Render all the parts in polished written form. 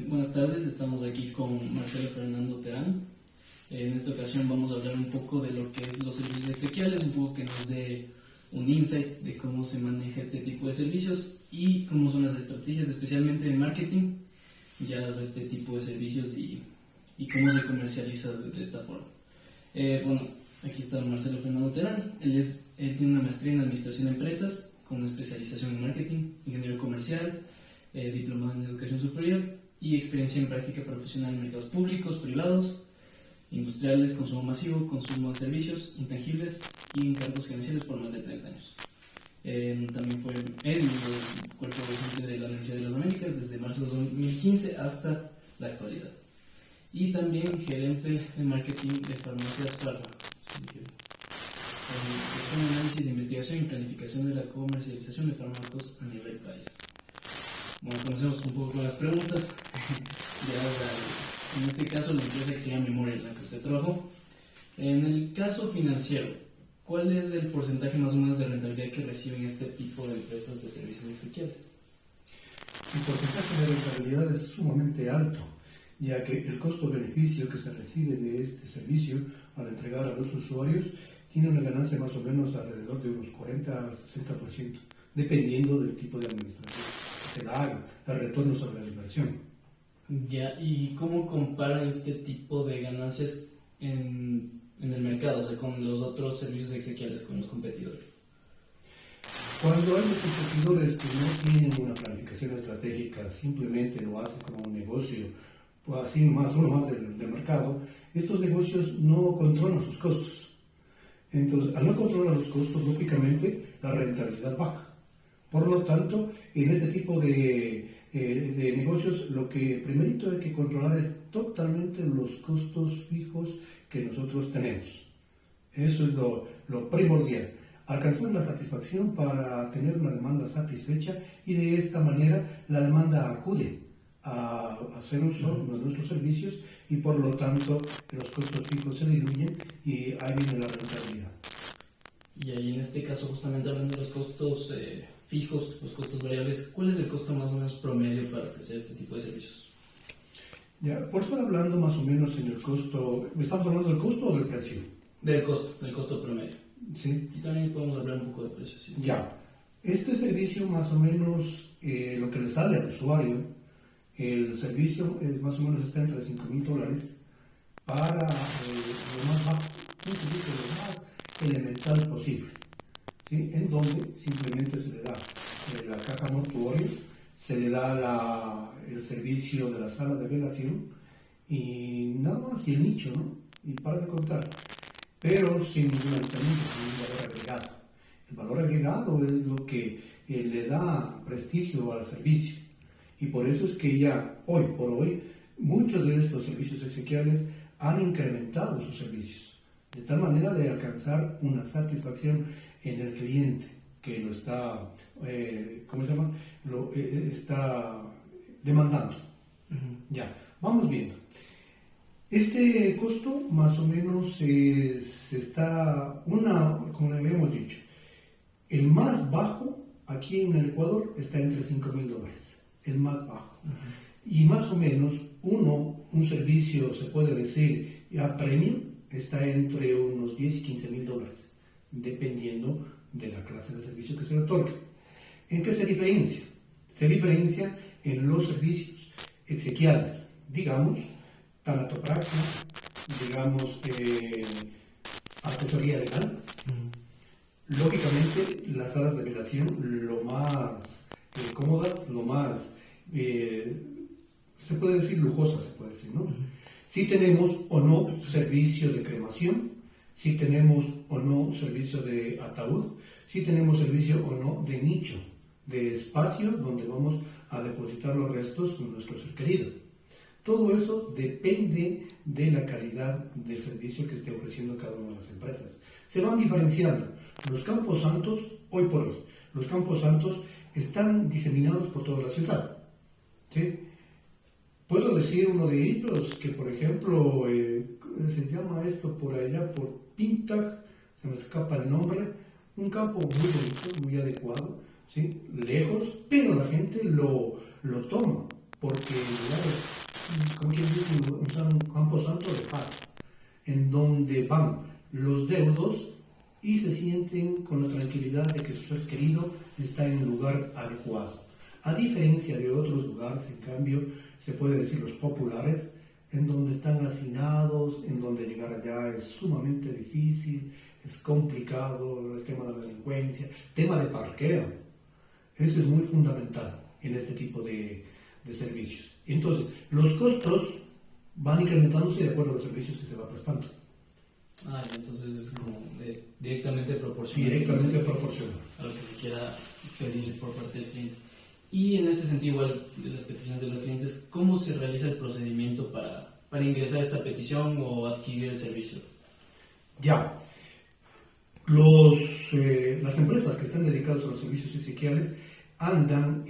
Buenas tardes, estamos aquí con Marcelo Fernando Terán. En esta ocasión vamos a hablar un poco de lo que es los servicios exequiales, un poco que nos dé un insight de cómo se maneja este tipo de servicios y cómo son las estrategias, especialmente en marketing, ya de este tipo de servicios y cómo se comercializa de esta forma. Aquí está Marcelo Fernando Terán. Él tiene una maestría en Administración de Empresas con una especialización en Marketing, Ingeniero Comercial, diplomado en Educación Superior y experiencia en práctica profesional en mercados públicos, privados, industriales, consumo masivo, consumo de servicios intangibles y encargos gerenciales por más de 30 años. También es miembro del cuerpo docente de la Universidad de las Américas desde marzo de 2015 hasta la actualidad. Y también gerente de marketing de farmacias Farma. Es un análisis de investigación y planificación de la comercialización de fármacos a nivel país. Bueno, comencemos un poco con las preguntas. En este caso, la empresa que se llama Memoria, en la que usted trabajó. En el caso financiero, ¿cuál es el porcentaje más o menos de rentabilidad que reciben este tipo de empresas de servicios exequiales? El porcentaje de rentabilidad es sumamente alto, ya que el costo-beneficio que se recibe de este servicio al entregar a los usuarios tiene una ganancia más o menos alrededor de unos 40 al 60%, dependiendo del tipo de administración que se la haga, el retorno sobre la inversión. Ya, ¿y cómo comparan este tipo de ganancias en el mercado, o sea, con los otros servicios exequiales, con los competidores? Cuando hay los competidores que no tienen una planificación estratégica, simplemente lo hacen como un negocio, o así uno más del mercado, estos negocios no controlan sus costos. Entonces, al no controlar los costos, lógicamente, la rentabilidad baja. Por lo tanto, en este tipo de negocios, lo que primerito hay que controlar es totalmente los costos fijos que nosotros tenemos. Eso es lo primordial. Alcanzar la satisfacción para tener una demanda satisfecha y de esta manera la demanda acude a hacer uso de nuestros servicios y por lo tanto los costos fijos se diluyen y ahí viene la rentabilidad. Y ahí en este caso, justamente hablando de los costos fijos, los costos variables, ¿cuál es el costo más o menos promedio para ofrecer este tipo de servicios? Ya, por estar hablando más o menos en el costo, ¿estamos hablando del costo o del precio? Del costo promedio. Sí. Y también podemos hablar un poco de precios. ¿Sí? Ya, este servicio más o menos, lo que le sale al usuario, el servicio más o menos está entre $5,000 para lo más bajo, un servicio lo más elemental posible, ¿sí? En donde simplemente se le da la caja mortuoria, se le da el servicio de la sala de velación y nada más, y el nicho, ¿no? Y para de contar, pero sin ningún aditamento, sin un valor agregado. El valor agregado es lo que le da prestigio al servicio. Y por eso es que ya hoy por hoy muchos de estos servicios exequiales han incrementado sus servicios, de tal manera de alcanzar una satisfacción en el cliente que lo está, está demandando. Ya, vamos viendo. Este costo más o menos como le habíamos dicho, el más bajo aquí en el Ecuador está entre $5,000. El más bajo. Y más o menos un servicio, se puede decir, a premium, está entre unos $10,000 y $15,000, dependiendo de la clase de servicio que se le otorgue. ¿En qué se diferencia? Se diferencia en los servicios exequiales, digamos, tanatopraxia, digamos, asesoría legal. Lógicamente, las salas de velación, lo más cómodas, lo más, se puede decir lujosas, se puede decir, ¿no? Si tenemos o no servicio de cremación, si tenemos o no servicio de ataúd, si tenemos servicio o no de nicho, de espacio donde vamos a depositar los restos de nuestro ser querido. Todo eso depende de la calidad del servicio que esté ofreciendo cada una de las empresas. Se van diferenciando. Los campos santos, hoy por hoy, los campos santos están diseminados por toda la ciudad. ¿Sí? Puedo decir uno de ellos que, por ejemplo, se llama esto por allá, por Pintag, se me escapa el nombre, un campo muy bonito, muy adecuado, ¿sí? Lejos, pero la gente lo toma porque el lugar es, como quien dice, un campo santo de paz, en donde van los deudos y se sienten con la tranquilidad de que su ser querido está en un lugar adecuado. A diferencia de otros lugares, en cambio, se puede decir los populares, en donde están hacinados, en donde llegar allá es sumamente difícil, es complicado, el tema de la delincuencia, tema de parqueo. Eso es muy fundamental en este tipo de servicios. Entonces, los costos van incrementándose de acuerdo a los servicios que se va prestando. Entonces es como directamente proporcional. Directamente proporcional. A lo que se quiera pedir por parte del cliente. Y en este sentido, igual de las peticiones de los clientes, ¿cómo se realiza el procedimiento para ingresar esta petición o adquirir el servicio? Ya. Las empresas que están dedicadas a los servicios exequiales andan,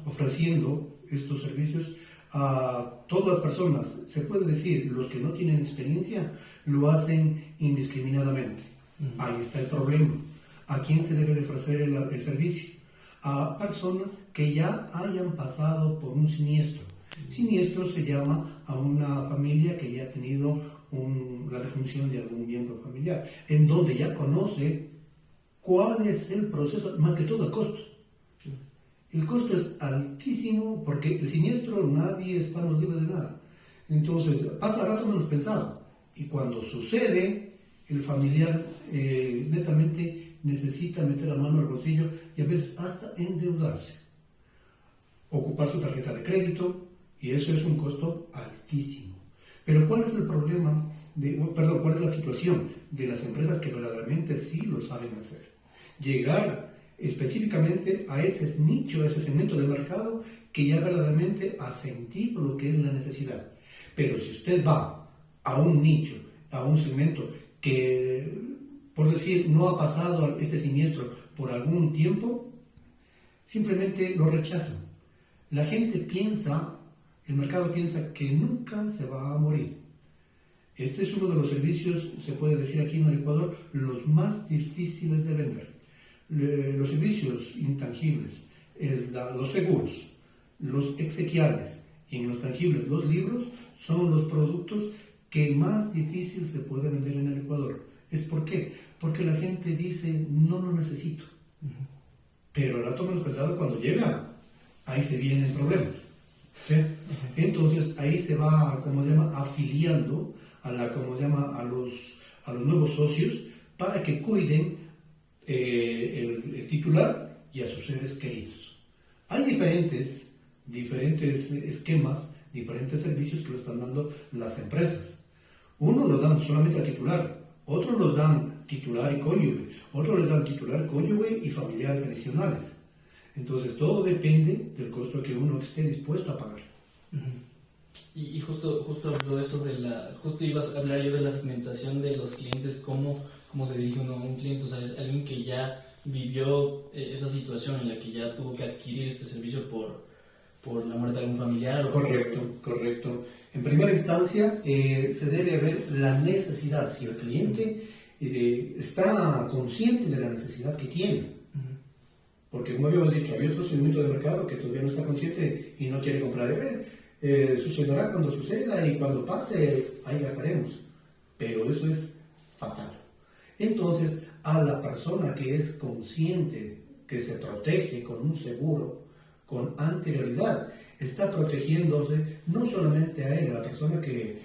ofreciendo estos servicios a todas las personas. Se puede decir, los que no tienen experiencia lo hacen indiscriminadamente. Ahí está el problema. ¿A quién se debe de ofrecer el servicio? A personas que ya hayan pasado por un siniestro. Siniestro se llama a una familia que ya ha tenido la defunción de algún miembro familiar, en donde ya conoce cuál es el proceso, más que todo el costo. El costo es altísimo porque el siniestro nadie estamos libres de nada. Entonces, pasa rato menos pensado. Y cuando sucede, el familiar netamente necesita meter la mano al bolsillo y a veces hasta endeudarse. Ocupar su tarjeta de crédito, y eso es un costo altísimo. Pero ¿cuál es el problema? ¿Cuál es la situación de las empresas que verdaderamente sí lo saben hacer? Llegar específicamente a ese nicho, a ese segmento del mercado que ya verdaderamente ha sentido lo que es la necesidad. Pero si usted va a un nicho, a un segmento que, por decir, no ha pasado este siniestro por algún tiempo, simplemente lo rechazan. La gente piensa, el mercado piensa que nunca se va a morir. Este es uno de los servicios, se puede decir aquí en el Ecuador, los más difíciles de vender. Los servicios intangibles, los seguros, los exequiales y en los tangibles, los libros, son los productos que más difícil se puede vender en el Ecuador. ¿Es por qué? Porque la gente dice, no lo necesito. Pero al rato menos pensado, cuando llega, ahí se vienen problemas. ¿Sí? Entonces ahí se va, afiliando a los nuevos socios para que cuiden el titular y a sus seres queridos. Hay diferentes esquemas, diferentes servicios que lo están dando las empresas. Unos los dan solamente al titular, otros los dan titular y cónyuge, otros les dan titular, cónyuge y familiares adicionales. Entonces todo depende del costo que uno esté dispuesto a pagar. Y justo habló eso justo ibas a hablar yo de la segmentación de los clientes, cómo se dirige uno a un cliente, o sea, es alguien que ya vivió esa situación en la que ya tuvo que adquirir este servicio por la muerte de algún familiar. Correcto. En primera instancia se debe ver la necesidad, si el cliente está consciente de la necesidad que tiene. Porque como habíamos dicho, hay otro segmento de mercado que todavía no está consciente y no quiere comprar. Sucederá cuando suceda y cuando pase, ahí gastaremos. Pero eso es fatal. Entonces, a la persona que es consciente, que se protege con un seguro, con anterioridad, está protegiéndose no solamente a él, a la persona que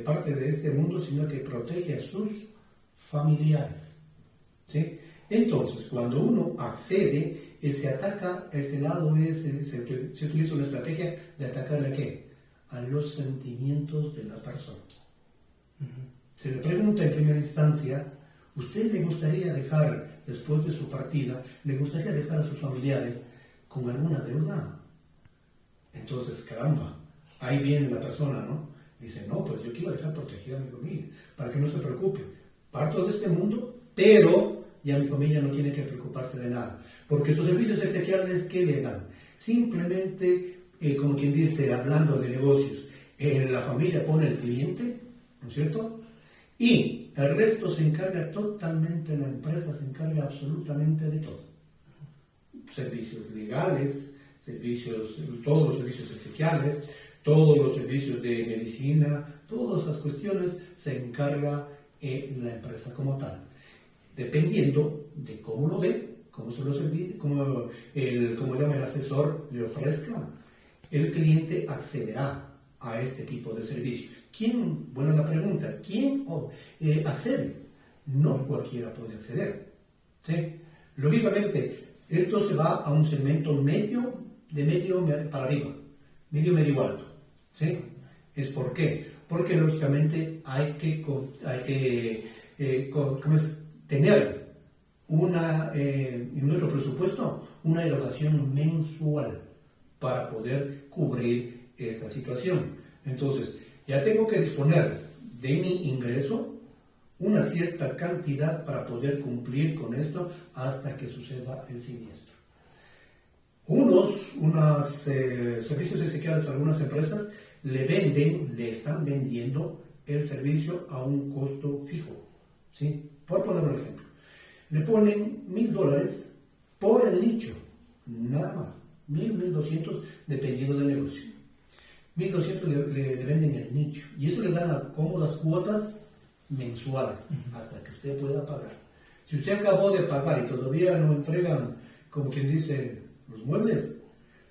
parte de este mundo, sino que protege a sus familiares. ¿Sí? Entonces, cuando uno accede, se ataca, a este lado se utiliza una estrategia de atacarle a ¿qué? A los sentimientos de la persona. Se le pregunta en primera instancia, ¿usted le gustaría dejar, después de su partida, le gustaría dejar a sus familiares con alguna deuda? Entonces, caramba, ahí viene la persona, ¿no? Dice, no, pues yo quiero dejar protegida a mi familia, para que no se preocupe. Parto de este mundo, pero ya mi familia no tiene que preocuparse de nada. Porque estos servicios exequiales, ¿qué le dan? Simplemente, como quien dice, hablando de negocios, la familia pone el cliente, ¿no es cierto? Y el resto se encarga totalmente, la empresa se encarga absolutamente de todo. Servicios legales, servicios, todos los servicios exequiales, todos los servicios de medicina, todas las cuestiones se encarga la empresa como tal, dependiendo de cómo lo dé, cómo se lo servir, cómo llama el asesor le ofrezca, el cliente accederá a este tipo de servicio. ¿Quién? Buena la pregunta. ¿Quién accede? No cualquiera puede acceder. ¿Sí? Lógicamente, esto se va a un segmento medio para arriba, medio alto. ¿Sí? ¿Es por qué? Porque lógicamente hay que tener en nuestro presupuesto una erogación mensual para poder cubrir esta situación. Entonces, ya tengo que disponer de mi ingreso una cierta cantidad para poder cumplir con esto hasta que suceda el siniestro. Unos servicios exequiales a algunas empresas le están vendiendo el servicio a un costo fijo. ¿Sí? Por poner un ejemplo, le ponen $1,000 por el nicho, nada más, 1,200 dependiendo del negocio. 1,200 le venden el nicho y eso le dan a cómodas cuotas mensuales hasta que usted pueda pagar. Si usted acabó de pagar y todavía no entregan, como quien dice, los muebles,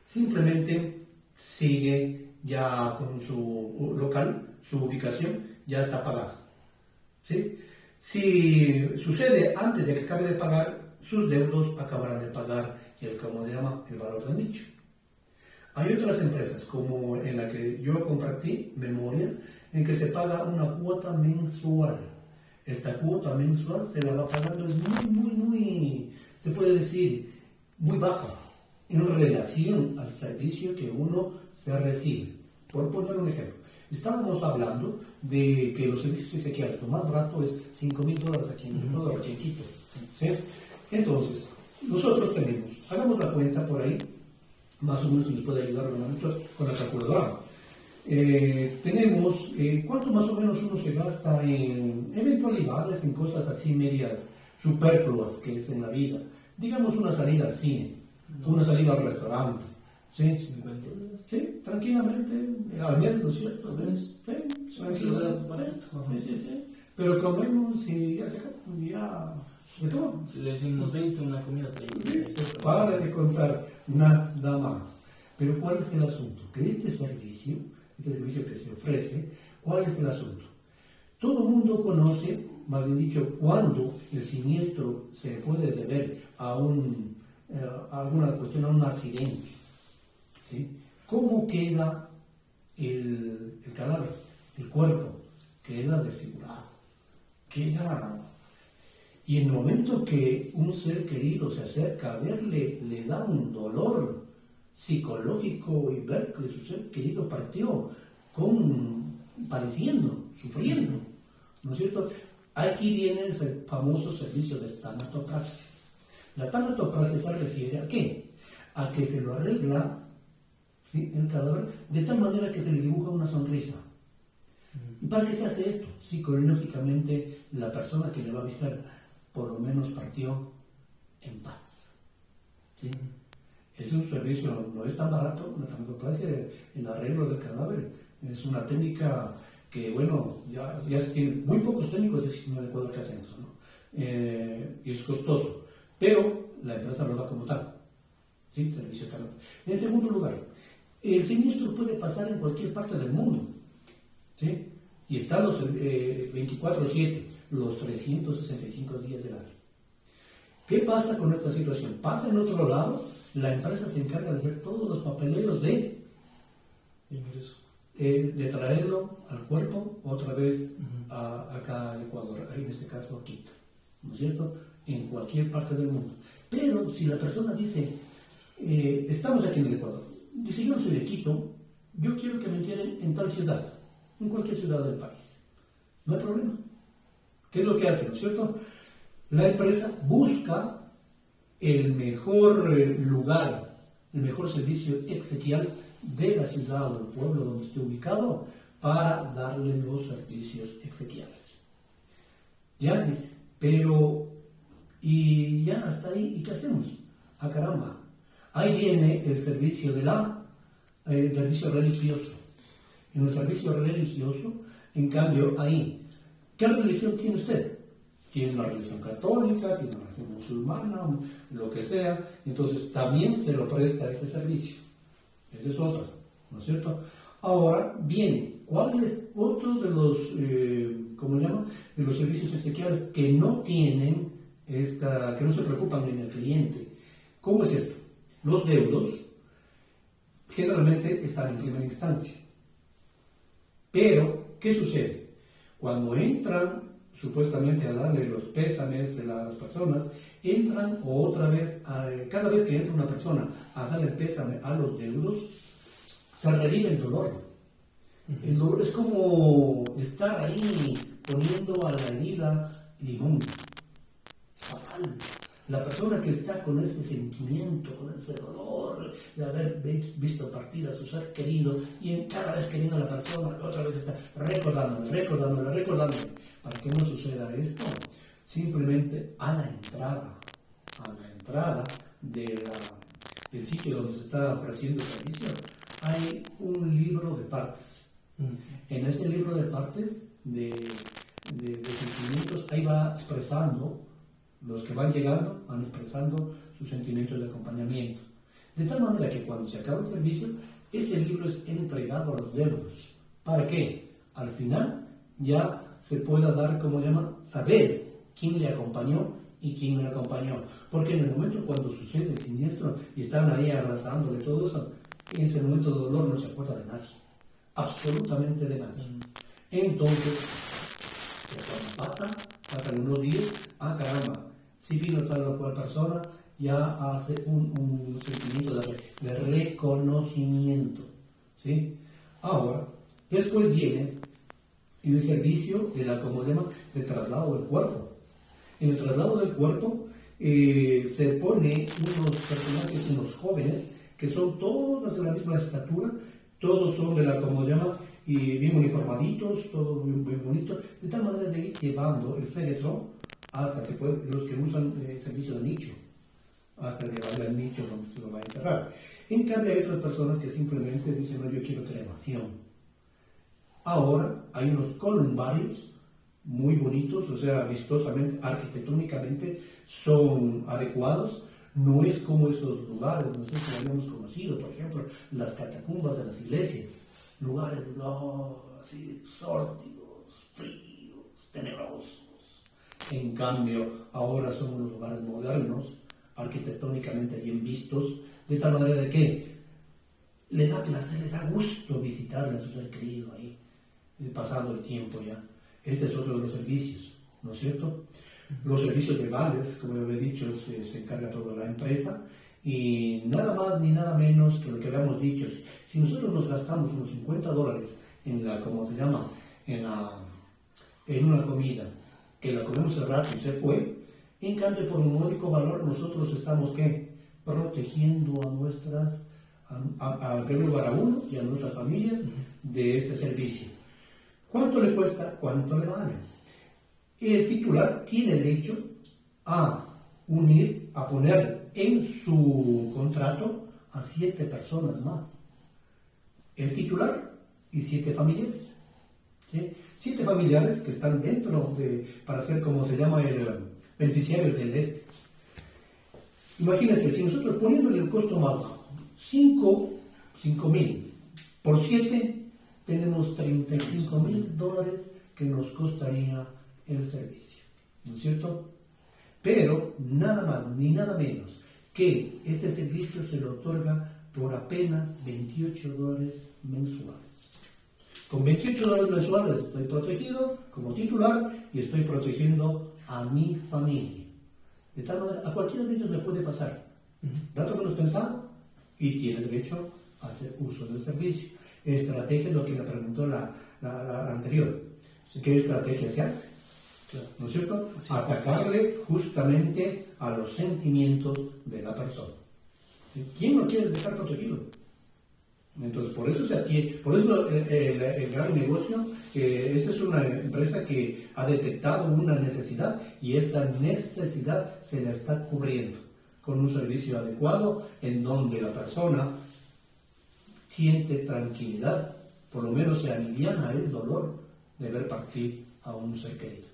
simplemente sigue ya con su local, su ubicación, ya está pagado. ¿Sí? Si sucede antes de que acabe de pagar, sus deudos acabarán de pagar como se llama, el valor del nicho. Hay otras empresas, como en la que yo compartí, Memorial, en que se paga una cuota mensual. Esta cuota mensual se la va pagando, es muy, se puede decir, muy baja en relación al servicio que uno se recibe. Por poner un ejemplo, estábamos hablando de que los servicios exequiales, lo más barato es $5,000 aquí en Ecuador, aquí en Quito. ¿Sí? Entonces, nosotros tenemos, hagamos la cuenta por ahí, más o menos si nos puede ayudar con la calculadora. Tenemos, ¿cuánto más o menos uno se gasta en eventualidades, en cosas así medias superfluas que es en la vida? Digamos una salida al cine, una salida al restaurante. ¿Sí? Sí, tranquilamente, al menos, ¿no es cierto? Sí, sí. Pero comemos y ya se acabó. Si le decimos 20, una comida 30. Para de contar nada más. Pero ¿cuál es el asunto? Que este servicio que se ofrece, ¿cuál es el asunto? Todo el mundo conoce, más bien dicho, cuando el siniestro se puede deber a alguna cuestión, a un accidente. ¿Sí? ¿Cómo queda el cadáver, el cuerpo? Queda desfigurado. Y en el momento que un ser querido se acerca a verle, le da un dolor psicológico y ver que su ser querido partió padeciendo, sufriendo, ¿no es cierto? Aquí viene el famoso servicio de tanatopraxia. La tanatopraxia se refiere ¿a qué? A que se lo arregla, ¿sí?, el cadáver de tal manera que se le dibuja una sonrisa. ¿Y para qué se hace esto? Psicológicamente la persona que le va a visitar por lo menos partió en paz. ¿Sí? Es un servicio, no es tan barato, la tanatopraxia, el arreglo del cadáver. Es una técnica que, bueno, ya muy pocos técnicos existen en el Ecuador que hacen eso, ¿no? Y es costoso, pero la empresa lo da como tal. ¿Sí? Servicio tanatopraxia. En segundo lugar, el siniestro puede pasar en cualquier parte del mundo. ¿Sí? Y está los 24/7, los 365 días del año. ¿Qué pasa con esta situación? Pasa en otro lado, la empresa se encarga de hacer todos los papeleos de traerlo al cuerpo otra vez acá al Ecuador, en este caso a Quito, ¿no es cierto? En cualquier parte del mundo. Pero si la persona dice, estamos aquí en el Ecuador, dice, yo no soy de Quito, yo quiero que me entierren en tal ciudad, en cualquier ciudad del país, no hay problema. ¿Qué es lo que hace, no es cierto? La empresa busca el mejor lugar, el mejor servicio exequial de la ciudad o del pueblo donde esté ubicado para darle los servicios exequiales. Ya dice, pero, y ya hasta ahí, ¿y qué hacemos? Ah, caramba, Ahí viene el servicio el servicio religioso. En el servicio religioso, en cambio, ahí, ¿qué religión tiene usted? Tiene una religión católica, tiene una religión musulmana, lo que sea, entonces también se lo presta ese servicio. Ese es otro, ¿no es cierto? Ahora viene, ¿cuál es otro de los, ¿cómo se llama? De los servicios exequiales que no tienen que no se preocupan en el cliente? ¿Cómo es esto? Los deudos generalmente están en primera instancia. Pero, ¿qué sucede? Cuando entran supuestamente a darle los pésames a las personas, entran otra vez, cada vez que entra una persona a darle pésame a los deudos, se revive el dolor. El dolor es como estar ahí poniendo a la herida limón. Es fatal. La persona que está con ese sentimiento, con ese dolor de haber visto partir a su ser querido, y cada vez que viene la persona, otra vez está recordándole. Para que no suceda esto, simplemente a la entrada del sitio donde se está ofreciendo el servicio, hay un libro de partes. En ese libro de partes de sentimientos, ahí va expresando. Los que van llegando van expresando sus sentimientos de acompañamiento. De tal manera que cuando se acaba el servicio, ese libro es entregado a los deudos. ¿Para qué? Al final ya se pueda dar, saber quién le acompañó y quién no le acompañó. Porque en el momento cuando sucede el siniestro y están ahí abrazándole todo eso, en ese momento de dolor no se acuerda de nadie. Absolutamente de nadie. Entonces, cuando pasan unos días, caramba, si vino tal o cual persona, ya hace un sentimiento de reconocimiento, ¿sí? Ahora, después viene el servicio de traslado del cuerpo. En el traslado del cuerpo se pone unos personajes, unos jóvenes, que son todos de la misma estatura, todos son y bien uniformaditos, todo bien bonito, de tal manera de ir llevando el féretro hasta los que usan el servicio de nicho, hasta llevarle al nicho donde se lo va a enterrar. En cambio hay otras personas que simplemente dicen, no, yo quiero cremación. Ahora hay unos columbarios muy bonitos, o sea, vistosamente, arquitectónicamente son adecuados. No es como esos lugares, no sé si lo habíamos conocido, por ejemplo, las catacumbas de las iglesias. Lugares así sórdidos, fríos, tenebrosos. En cambio, ahora son unos lugares modernos, arquitectónicamente bien vistos, de tal manera de que le da placer, le da gusto visitarle a su ser querido ahí, pasando el tiempo ya. Este es otro de los servicios, ¿no es cierto? Los servicios de vales, como he dicho, se encarga toda la empresa. Y nada más ni nada menos que lo que habíamos dicho, si nosotros nos gastamos unos $50 en una comida, que la comemos el rato y se fue, en cambio por un módico valor nosotros estamos protegiendo a primer lugar a uno y a nuestras familias de este servicio. ¿Cuánto le cuesta? ¿Cuánto le vale? El titular tiene derecho a poner en su contrato a 7 personas más. El titular y 7 familiares. ¿Sí? 7 familiares que están dentro para ser como se llama el beneficiario del este. Imagínense, si nosotros poniéndole el costo más bajo, 5,000 por 7, tenemos $35,000 que nos costaría el servicio. ¿No es cierto? Pero nada más ni nada menos que este servicio se lo otorga por apenas $28 mensuales. Con $28 mensuales estoy protegido como titular y estoy protegiendo a mi familia. De tal manera, a cualquiera de ellos le puede pasar. Rato menos pensado y tiene derecho a hacer uso del servicio. Estrategia es lo que me preguntó la anterior. ¿Qué estrategia se hace? ¿No es cierto? Sí. Atacarle justamente a los sentimientos de la persona. ¿Quién no quiere dejar protegido? Entonces, por eso el gran negocio, esta es una empresa que ha detectado una necesidad y esa necesidad se la está cubriendo. con un servicio adecuado en donde la persona siente tranquilidad, por lo menos se aliviana el dolor de ver partir a un ser querido.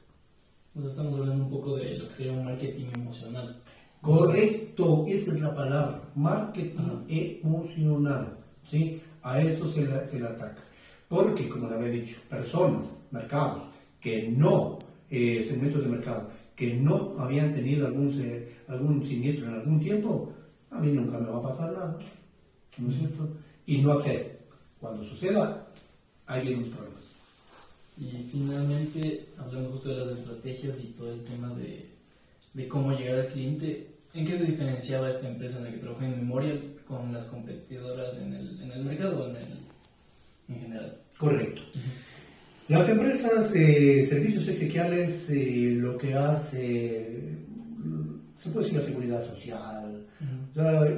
Nos estamos hablando un poco de lo que sería un marketing emocional. Correcto, esa es la palabra, marketing emocional, ¿sí? A eso se le ataca. Porque, como le había dicho, personas, mercados, que no, segmentos de mercado, que no habían tenido algún siniestro en algún tiempo, a mí nunca me va a pasar nada, ¿no es cierto? Y no accede. Cuando suceda, hay vienen los problemas. Y finalmente, hablando justo de las estrategias y todo el tema de cómo llegar al cliente, ¿en qué se diferenciaba esta empresa en la que trabajé en Memorial con las competidoras en el mercado o en general? Correcto. Las empresas de servicios exequiales lo que hace, se puede decir la seguridad social,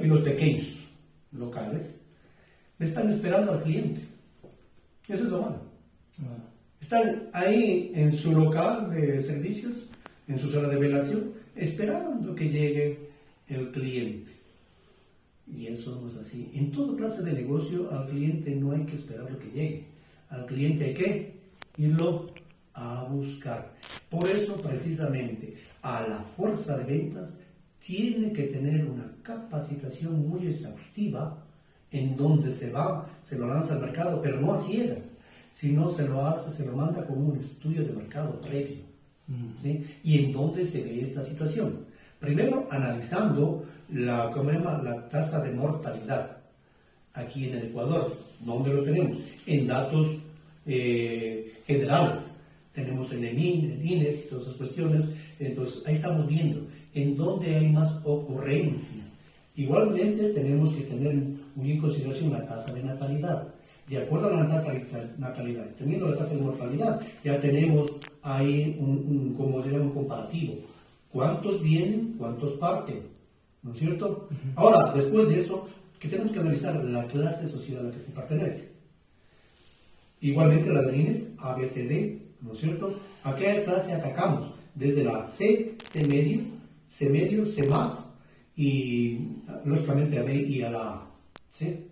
y los pequeños locales, están esperando al cliente. Eso es lo malo. Están ahí en su local de servicios, en su sala de velación, esperando que llegue el cliente. Y eso no es así. En toda clase de negocio, al cliente no hay que esperar lo que llegue. Al cliente hay que irlo a buscar. Por eso, precisamente, a la fuerza de ventas tiene que tener una capacitación muy exhaustiva en donde se lo lanza al mercado, pero no a ciegas, sino se lo manda con un estudio de mercado previo. ¿Sí? Y en dónde se ve esta situación. Primero, analizando la tasa de mortalidad aquí en el Ecuador. ¿Dónde lo tenemos? En datos generales. Tenemos en el INE, todas esas cuestiones. Entonces, ahí estamos viendo en dónde hay más ocurrencia. Igualmente, tenemos que tener muy en consideración la tasa de natalidad. De acuerdo a la tasa de natalidad, teniendo la tasa de mortalidad, ya tenemos ahí un comparativo. ¿Cuántos vienen? ¿Cuántos parten? ¿No es cierto? Ahora, después de eso, que tenemos que analizar la clase social a la que se pertenece. Igualmente la del INE, ABCD, ¿no es cierto? ¿A qué clase atacamos? Desde la C, C medio, C más, y lógicamente a B y a la A. ¿Sí?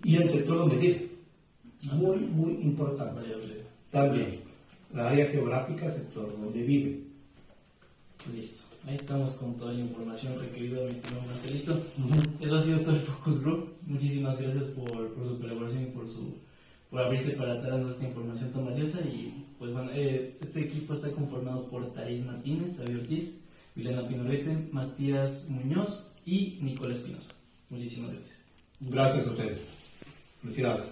Y el sector donde vive. Muy, muy importante. También, la área geográfica, el sector donde vive. Listo. Ahí estamos con toda la información requerida, mi estimado Marcelito. Eso ha sido todo el Focus Group. Muchísimas gracias por su colaboración y por abrirse para darnos esta información tan valiosa. Y pues bueno, este equipo está conformado por Thais Martínez, David Ortiz, Milena Pinolete, Matías Muñoz y Nicolás Espinosa. Muchísimas gracias. Gracias a ustedes. Felicidades.